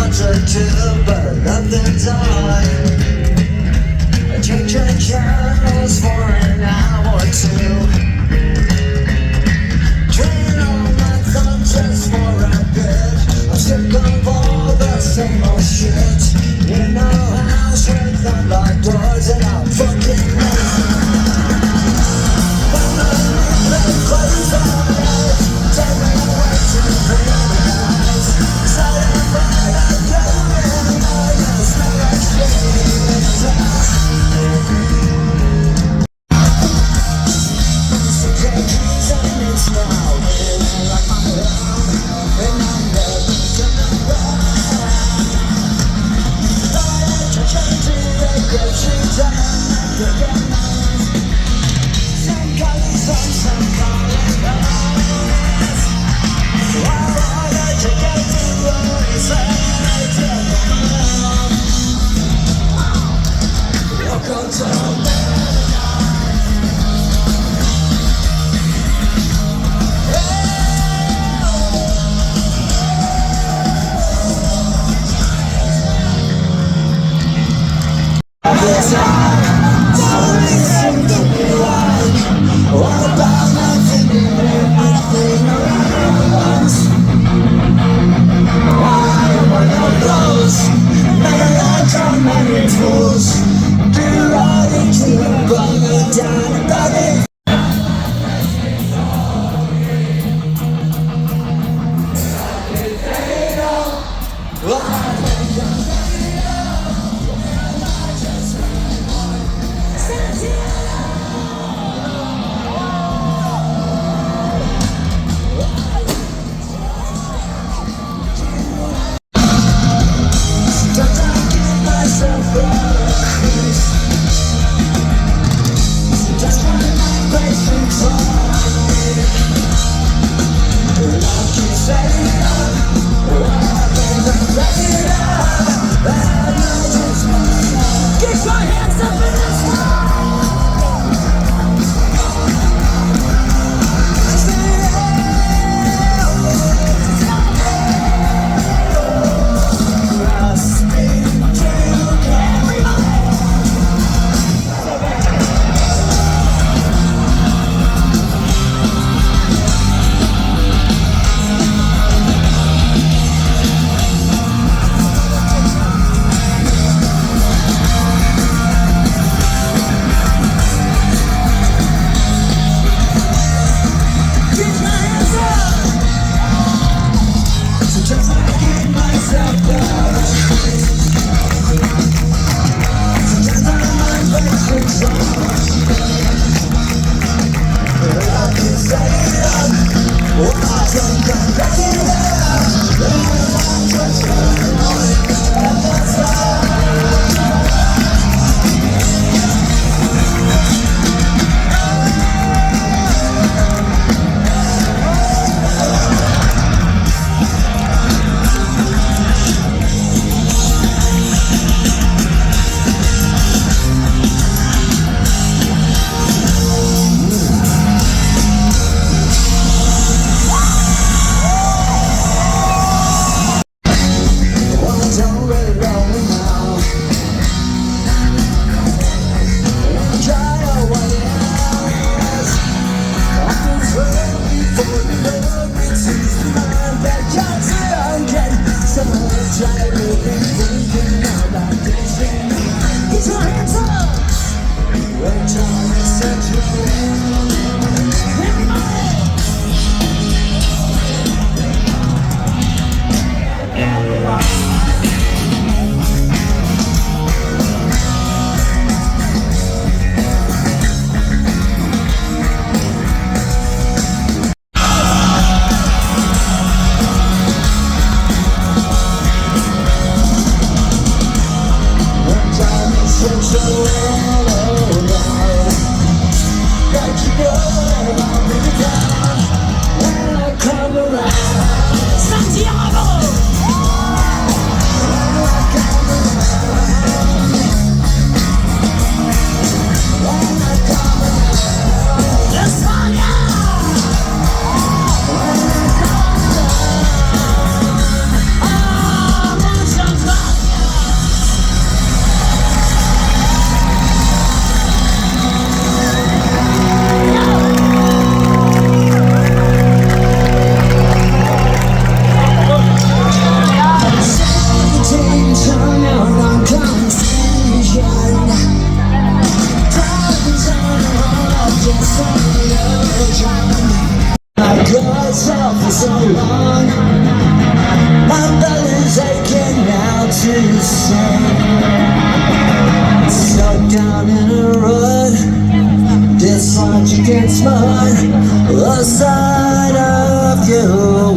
wanted to burn up the time. Change your channels for an hour or two. Drain all my thoughts just for a bit. I'm sick of all the same old shit. In a house with unlocked doors and I'm fucking when the moon closes our eyes, take me away to paradise. Celebrate again, I smell like shit. say. Stuck down in a rut, dislodged against mud. The sight of you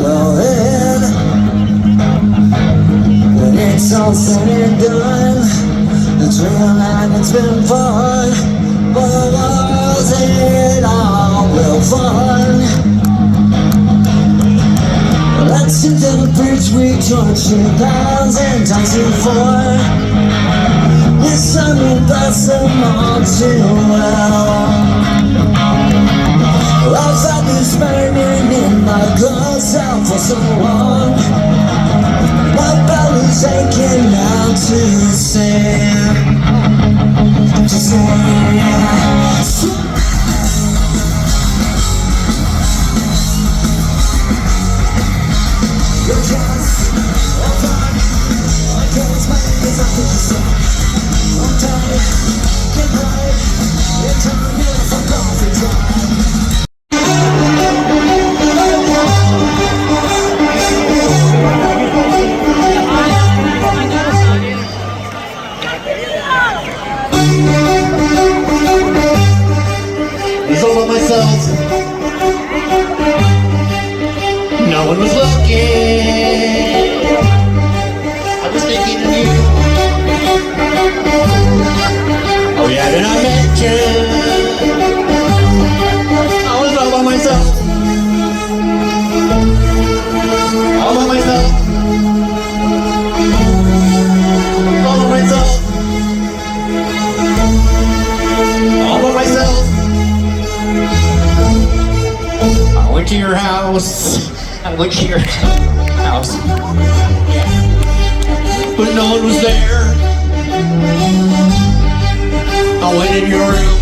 well hid. When it's all said and done, the trail line it's been fun, but was it all real fun? Let's sit to the bridge we torched 2,000 times before. The sun will bless them all too well. I've had this burning in my gut cell for so long. My belly's aching now to say. You're just a fun. I can't explain this, I think you're so. I'm tired, can't hide. It's time here for coffee time. It's all by myself. No one was looking. I was thinking of you. Oh yeah, then I met you. I was all by myself. All by myself. All by myself. All by myself. I went to your house. I went to your house. But no one was there. I went in your room.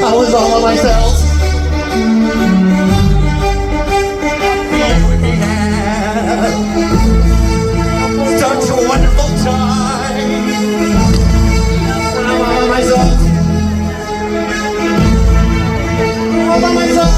I was all by myself. And we had such a wonderful time. I'm all by myself. All by myself.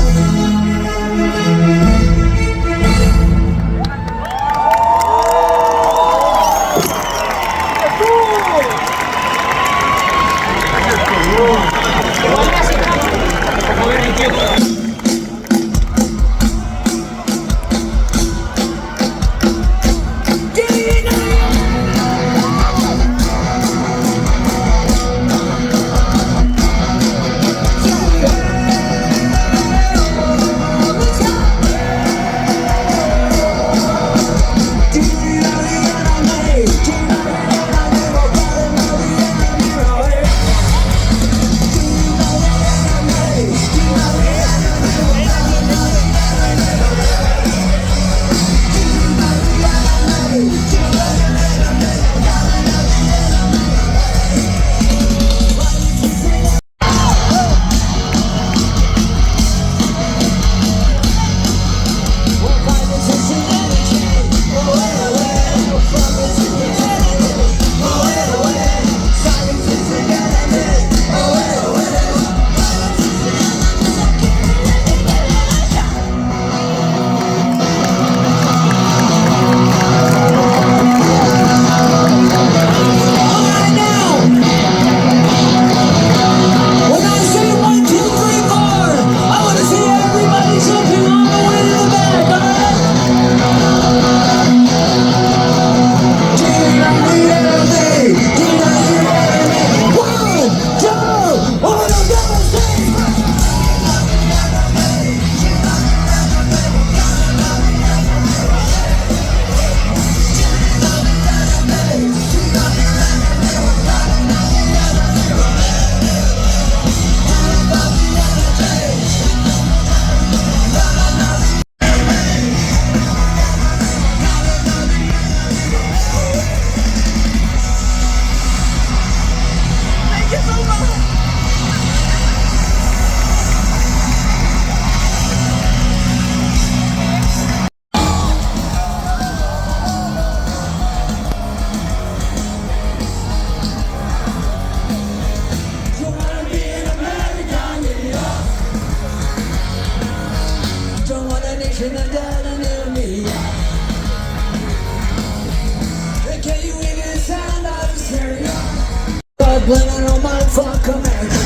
when I don't mind fuck America.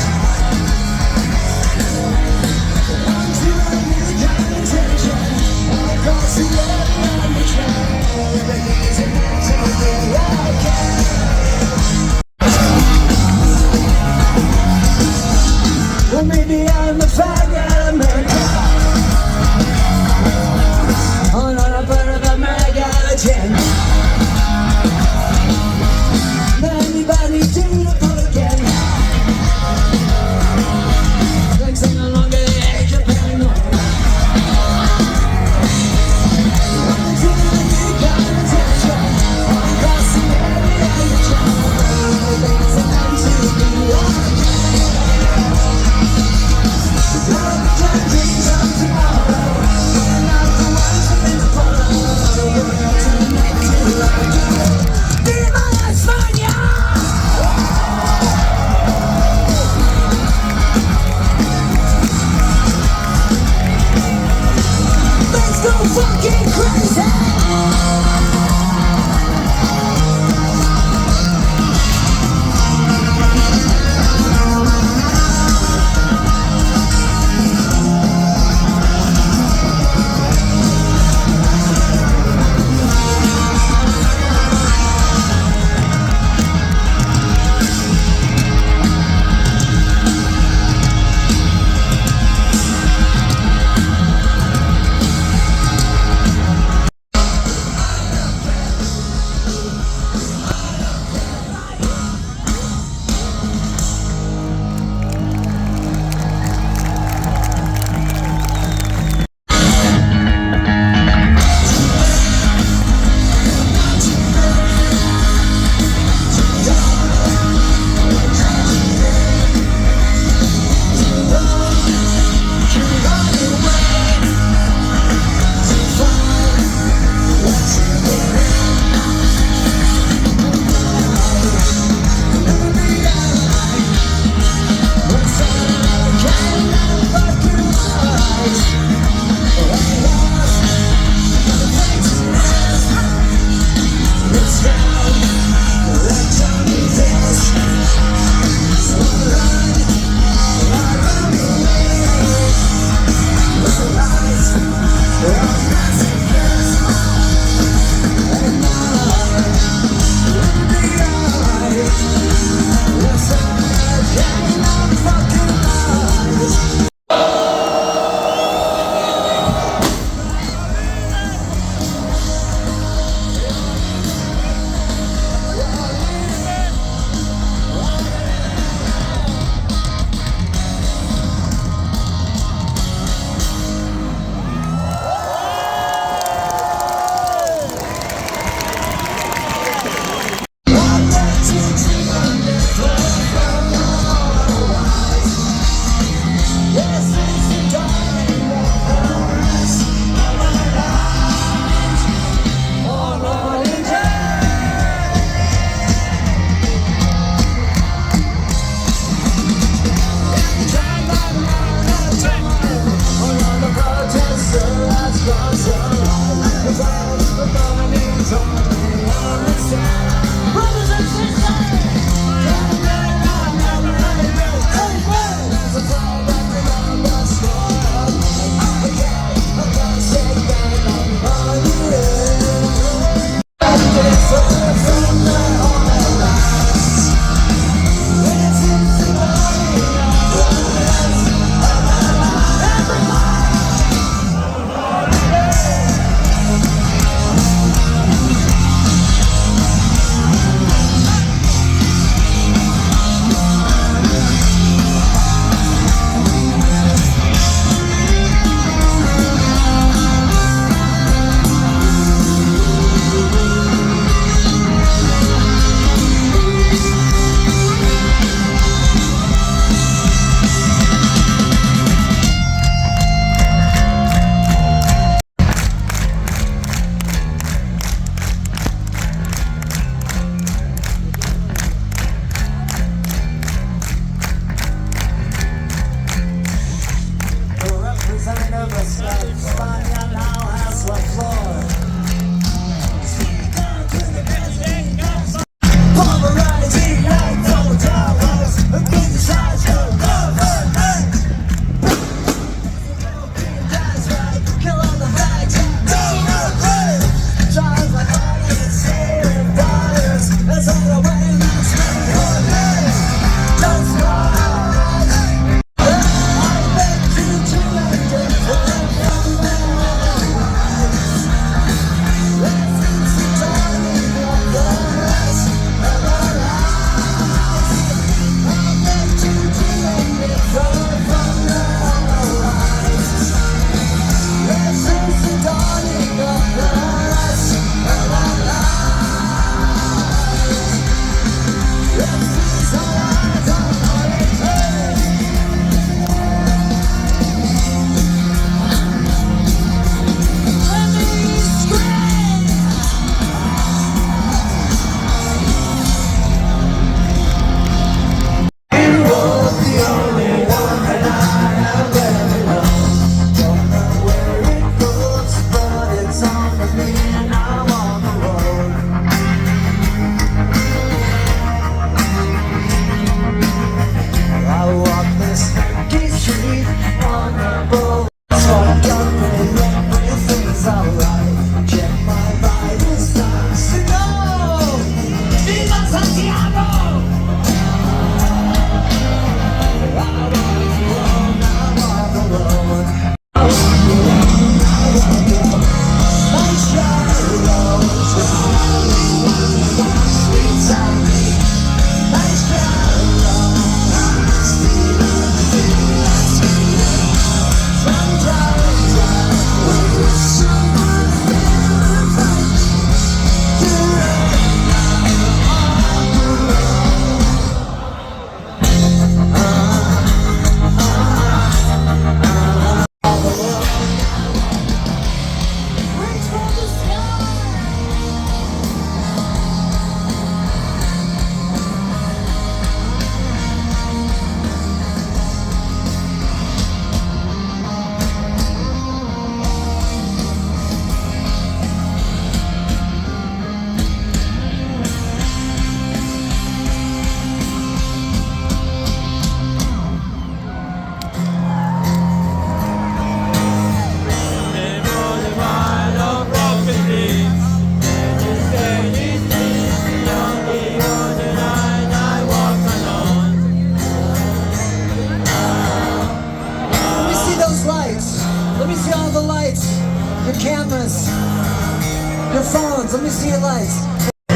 I'm feeling this kind of tension across the world and the trail. Everything's imaginable, okay. Well, maybe I'm the faggot America. I'm not a part of America agenda. Anybody do the again? your phones, let me see your lights. I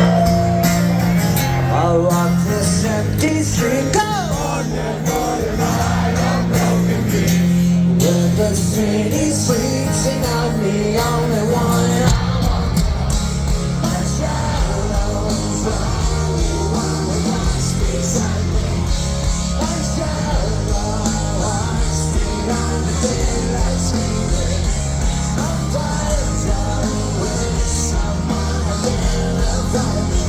walk this empty street, go! Where the city sleeps and I'm the only one. My shadow's the only one that walks beside me. My shadow walks behind the daylight screaming. I'm tired down with someone identify me.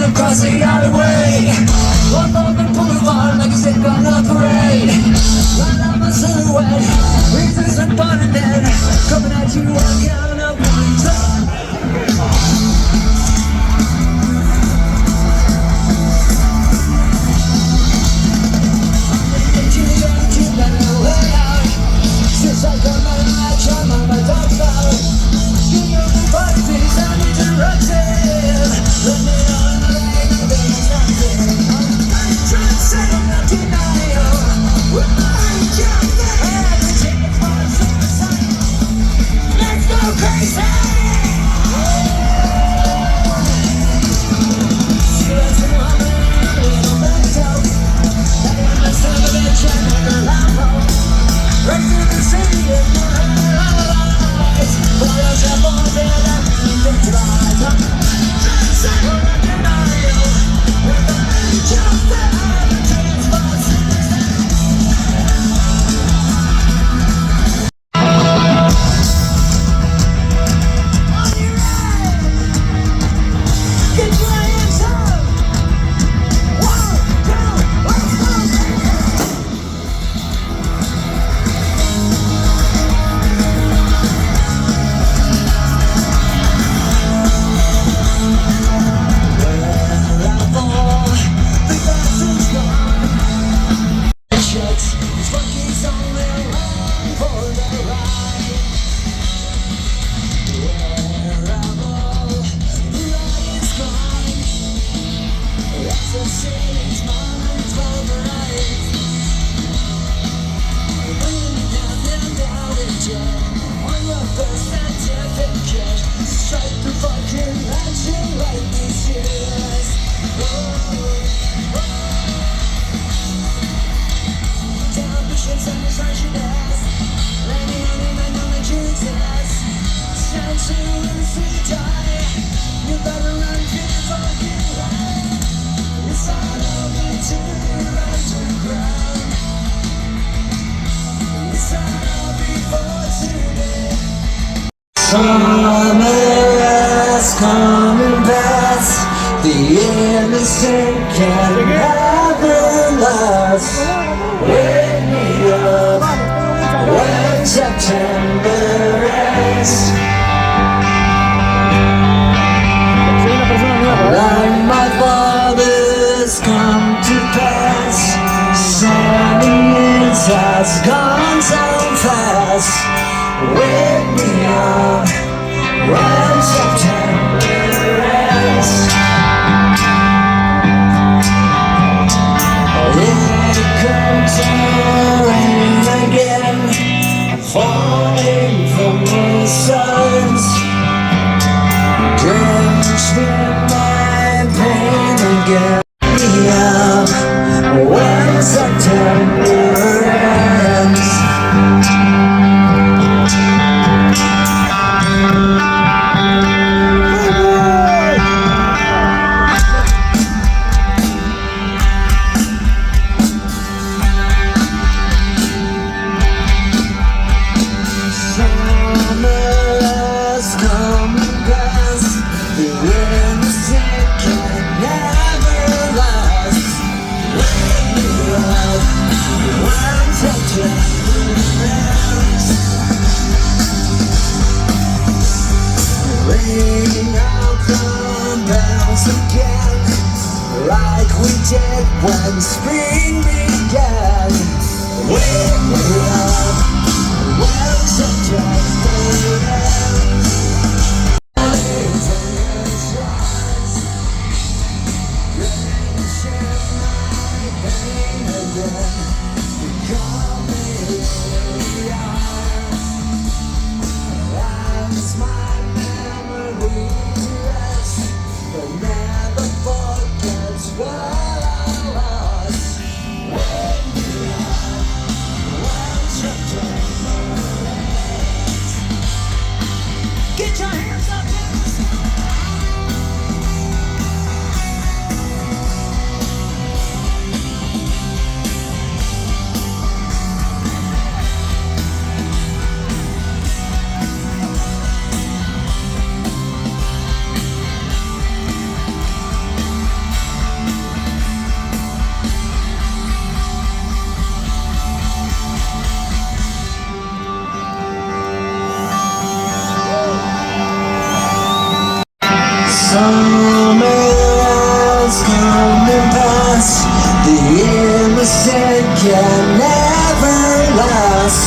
Across the alleyway, one on the boulevard like a sick on a parade. Light up my silhouette, reasons I'm burning dead. Coming at you, walking out of one time. Since I got my match, I'm on my dog's out. You know the parties, I'm interrupted. Let me on the leg, there's nothing. I'm trying to settle my denial. With my jump there, everything is for suicide. Let's go crazy! See what's in my mind, little mental. I am the son of a bitch, I'm like a lambo. Right through the city in my eyes. For us, I'm more than I can think right. Trying to settle my denial. With the man just there, everything is for suicide. On your right. Get your hands up. 1, 2, let's go. Strike the fucking action like these years. The ambitions and misogynies. Landing on him and on the Jesus. Stand to lose to die. You better run for your fucking life. It's all over to the underground. It's all before today. Summer has come and passed. The innocent can never last. Wake me up when September ends. Like my father's come to pass. 7 years has gone so fast. Wake me up when September ends. Here comes the rain again, falling from the suns. Drenched in my pain again. Wake me up when September ends. did when spring began. We love when September ends. Get your hands up in the sky. Summer's coming past. The innocent can never last.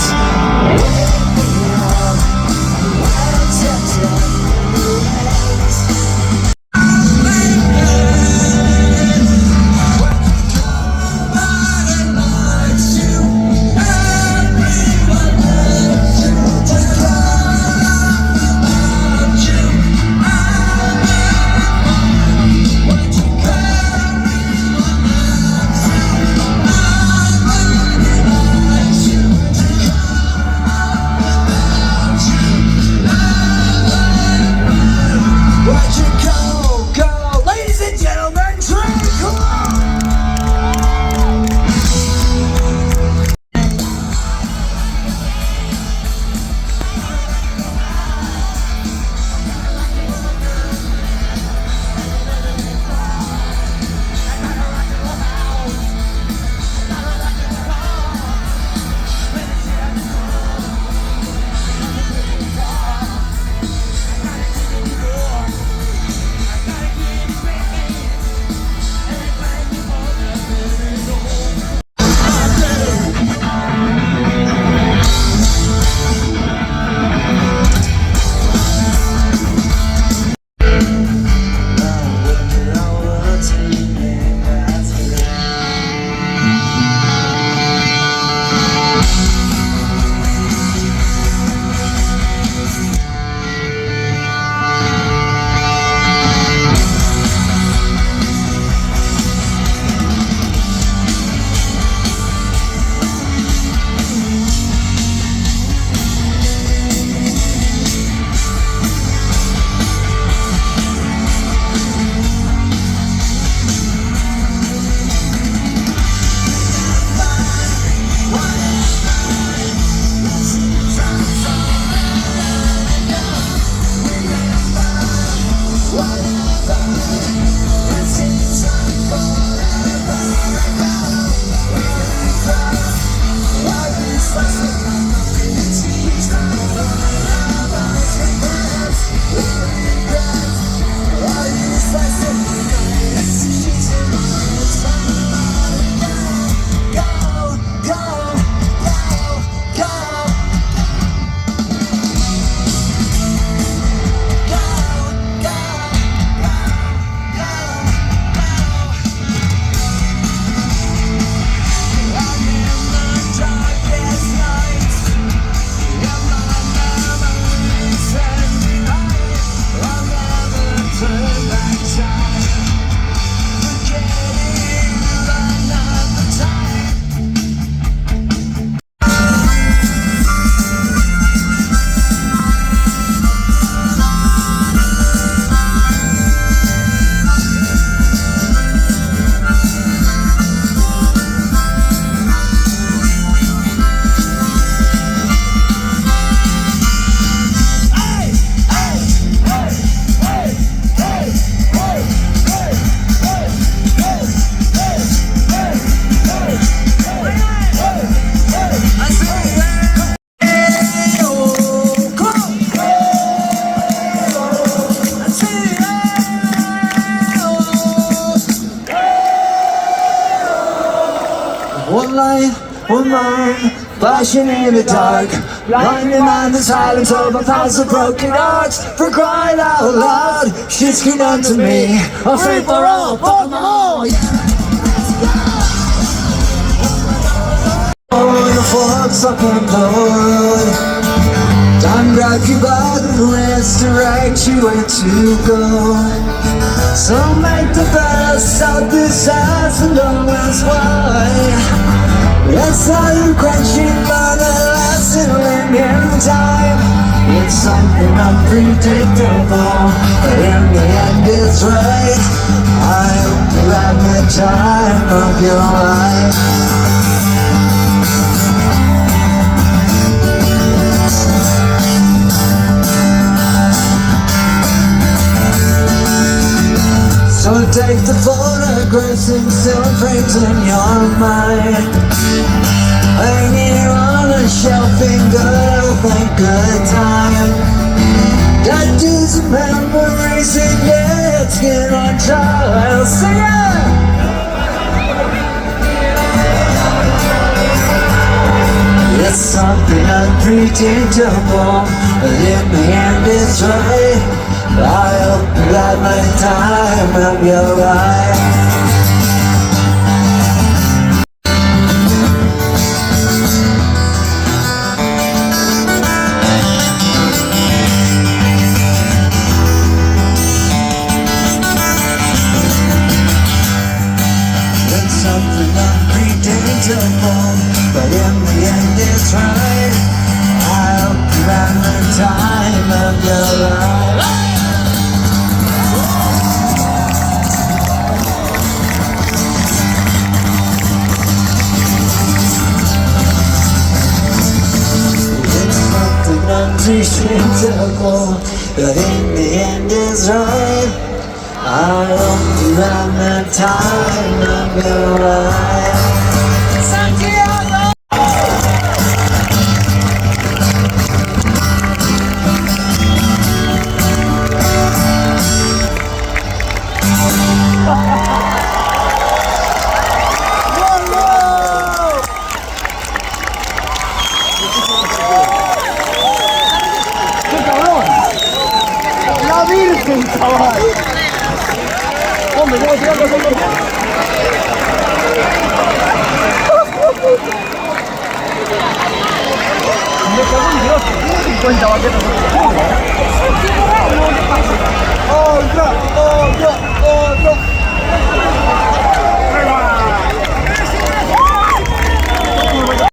woman, flashing in the dark, blinding mind the silence of a thousand broken hearts. For crying out loud, she's keen unto me, a free for all, for them all. Oh, the forks up and blood. Time grab you by the wrist, direct you where to go. So make the best of this as and always why. Yes, all you quenching by the last lingering time. It's something unpredictable, but in the end it's right. I hope you have the time of your life. So take the photographs and still frames in your mind, hanging on a shelf in good time. Tattoos and memories and dead skin on trial. Sing it! It's something unpredictable, but in the end it's right. I hope you had my time of your life. It's something unpredictable, but in the end it's right. I hope you had the time of your life. Unpredictable, but in the end is right. I hope you have the time of your life. Santiago! ¡La Virgen, chaval! Hombre, ¿cómo se llama eso? Me cago en Dios, 50 baquetas. ¡Oh, ya! ¡Oh, ya! ¡Oh, ya!